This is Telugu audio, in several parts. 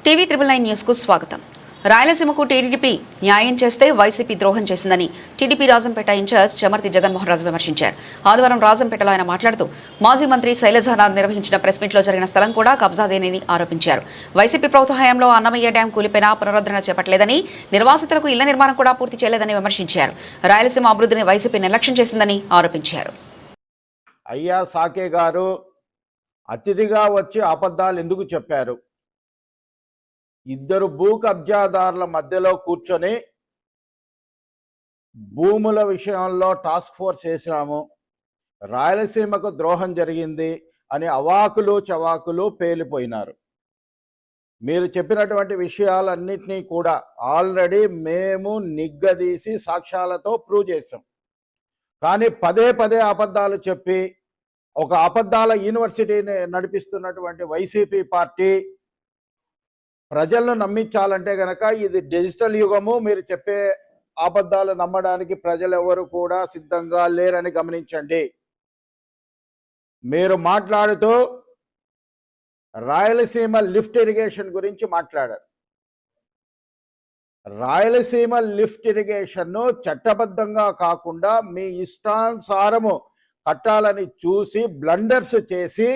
టీవీ 999 న్యూస్ కు స్వాగతం. రాయలసీమకు టీడీపీ న్యాయం చేస్తే వైసీపీ ద్రోహం చేసిందని టీడీపీ రాజంపేట ఇన్ఛార్జ్ చమర్తి జగన్మోహన్ రాజు విమర్శించారు. ఆదివారం రాజంపేటలో ఆయన మాట్లాడుతూ మాజీ మంత్రి శైలజానాథ్ నిర్వహించిన ప్రెస్ మీట్లో జరిగిన స్థలం కూడా కబ్జాదేనని ఆరోపించారు. వైసీపీ ప్రభుత్వ హయాంలో అన్నమయ్య డ్యాం కూలిపోయినా పునరుద్ధరణ చేపట్టలేదని, నిర్వాసితులకు ఇళ్ల నిర్మాణం కూడా పూర్తి చేయలేదని విమర్శించారు. రాయలసీమ అభివృద్ధిని వైసీపీ నిర్లక్ష్యం చేసిందని ఆరోపించారు. అయ్యా సాకే గారు అతిథిగా వచ్చి అబద్ధాలు ఎందుకు చెప్పారు? ఇద్దరు భూ కబ్జాదారుల మధ్యలో కూర్చొని భూముల విషయంలో టాస్క్ ఫోర్స్ వేసినాము, రాయలసీమకు ద్రోహం జరిగింది అని అవాకులు చవాకులు పేలిపోయినారు. మీరు చెప్పినటువంటి విషయాలన్నింటినీ కూడా ఆల్రెడీ మేము నిగ్గదీసి సాక్ష్యాలతో ప్రూవ్ చేసాం. కానీ పదే పదే అబద్ధాలు చెప్పి ఒక అబద్ధాల యూనివర్సిటీని నడిపిస్తున్నటువంటి వైసీపీ పార్టీ ప్రజలను నమ్మించాలంటే గనక ఇది డిజిటల్ యుగము. మీరు చెప్పే అబద్ధాలు నమ్మడానికి ప్రజలు ఎవరు కూడా సిద్ధంగా లేరని గమనించండి. మీరు మాట్లాడుతూ రాయలసీమ లిఫ్ట్ ఇరిగేషన్ గురించి మాట్లాడారు. రాయలసీమ లిఫ్ట్ ఇరిగేషన్ను చట్టబద్ధంగా కాకుండా మీ ఇష్టానుసారము కట్టాలని చూసి బ్లండర్స్ చేసి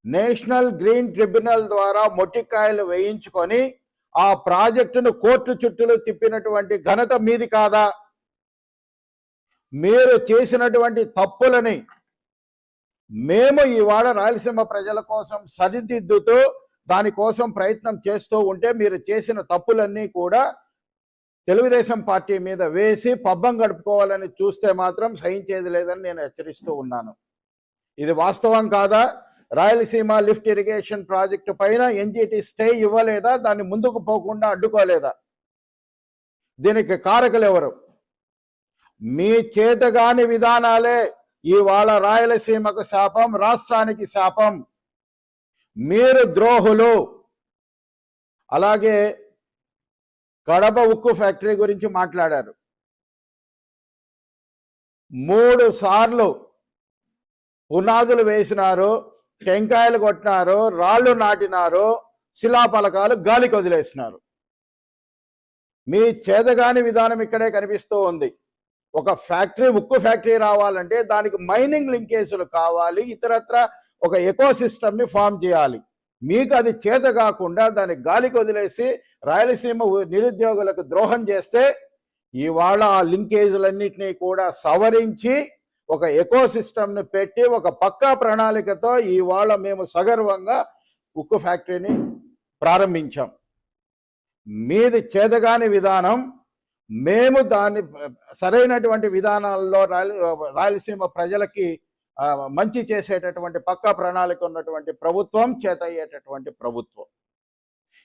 నేషనల్ గ్రీన్ ట్రిబ్యునల్ ద్వారా మొట్టికాయలు వేయించుకొని ఆ ప్రాజెక్టును కోర్టు చుట్టూ తిప్పినటువంటి ఘనత మీది కాదా? మీరు చేసినటువంటి తప్పులని మేము ఇవాళ రాయలసీమ ప్రజల కోసం సరిదిద్దుతూ దానికోసం ప్రయత్నం చేస్తూ ఉంటే మీరు చేసిన తప్పులన్నీ కూడా తెలుగుదేశం పార్టీ మీద వేసి పబ్బం గడుపుకోవాలని చూస్తే మాత్రం సహించేది లేదని నేను హెచ్చరిస్తూ ఉన్నాను. ఇది వాస్తవం కాదా? రాయలసీమ లిఫ్ట్ ఇరిగేషన్ ప్రాజెక్టు పైన ఎన్జిటి స్టే ఇవ్వలేదా? దాన్ని ముందుకు పోకుండా అడ్డుకోలేదా? దీనికి కారకులు ఎవరు? మీ చేతగాని విధానాలే ఇవాళ రాయలసీమకు శాపం, రాష్ట్రానికి శాపం. మీరు ద్రోహులు. అలాగే కడప ఉక్కు ఫ్యాక్టరీ గురించి మాట్లాడారు. 3 సార్లు పునాదులు వేసినారు, టెంకాయలు కొట్టినారు, రాళ్ళు నాటినారు, శిలాపలకాలు గాలికి వదిలేసినారు. మీ చేతగాని విధానం ఇక్కడే కనిపిస్తూ ఉంది. ఒక ఫ్యాక్టరీ, ఉక్కు ఫ్యాక్టరీ రావాలంటే దానికి మైనింగ్ లింకేజీలు కావాలి, ఇతరత్ర ఒక ఎకో సిస్టమ్ని ఫామ్ చేయాలి. మీకు అది చేత కాకుండా దాన్ని గాలికి వదిలేసి రాయలసీమ నిరుద్యోగులకు ద్రోహం చేస్తే ఇవాళ ఆ లింకేజీలన్నింటినీ కూడా సవరించి ఒక ఎకో సిస్టమ్ను పెట్టి ఒక పక్కా ప్రణాళికతో ఇవాళ మేము సగర్వంగా ఉక్కు ఫ్యాక్టరీని ప్రారంభించాం. మీది చేతగాని విధానం. మేము దాన్ని సరైనటువంటి విధానాల్లో రాయలసీమ ప్రజలకి మంచి చేసేటటువంటి పక్కా ప్రణాళిక ఉన్నటువంటి ప్రభుత్వం, చేత అయ్యేటటువంటి ప్రభుత్వం.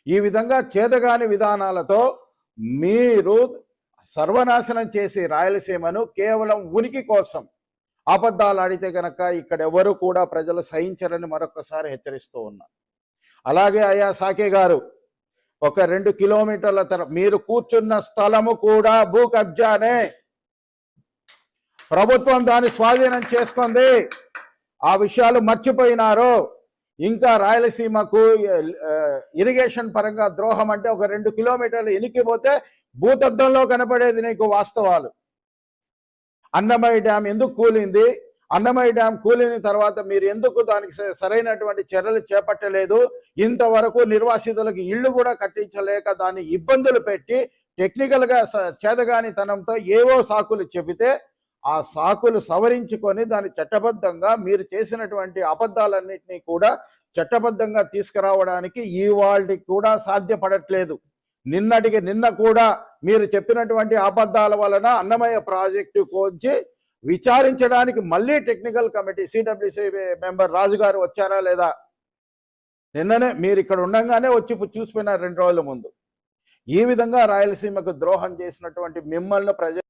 ఈ విధంగా చేతగాని విధానాలతో మీరు సర్వనాశనం చేసి రాయలసీమను కేవలం ఉనికి కోసం అబద్ధాలు ఆడితే కనుక ఇక్కడ ఎవరు కూడా ప్రజలు సహించరని మరొకసారి హెచ్చరిస్తూ ఉన్నారు. అలాగే అయ్యా సాకే గారు, ఒక 2 కిలోమీటర్ల మీరు కూర్చున్న స్థలము కూడా భూ కబ్జానే. ప్రభుత్వం దాన్ని స్వాధీనం చేసుకుంది. ఆ విషయాలు మర్చిపోయినారు. ఇంకా రాయలసీమకు ఇరిగేషన్ పరంగా ద్రోహం అంటే ఒక 2 కిలోమీటర్లు ఎనికిపోతే భూతద్దంలో కనపడేది నీకు వాస్తవాలు. అన్నమయ్య డ్యాం ఎందుకు కూలింది? అన్నమయ్య డ్యాం కూలిన తర్వాత మీరు ఎందుకు దానికి సరైనటువంటి చర్యలు చేపట్టలేదు? ఇంతవరకు నిర్వాసితులకు ఇళ్లు కూడా కట్టించలేక దాన్ని ఇబ్బందులు పెట్టి టెక్నికల్గా చేతగానితనంతో ఏవో సాకులు చెబితే ఆ సాకులు సవరించుకొని దాన్ని చట్టబద్ధంగా మీరు చేసినటువంటి అబద్ధాలన్నింటినీ కూడా చట్టబద్ధంగా తీసుకురావడానికి ఇవాళకి కూడా సాధ్యపడట్లేదు. నిన్న కూడా మీరు చెప్పినటువంటి అబద్ధాల వలన అన్నమయ్య ప్రాజెక్టు కోంచి విచారించడానికి మళ్ళీ టెక్నికల్ కమిటీ సిడబ్ల్యూసి మెంబర్ రాజుగారు వచ్చారా లేదా? నిన్ననే మీరు ఇక్కడ ఉండగానే వచ్చి చూసిపోయినారు 2 రోజుల ముందు. ఈ విధంగా రాయలసీమకు ద్రోహం చేసినటువంటి మిమ్మల్ని ప్రజలు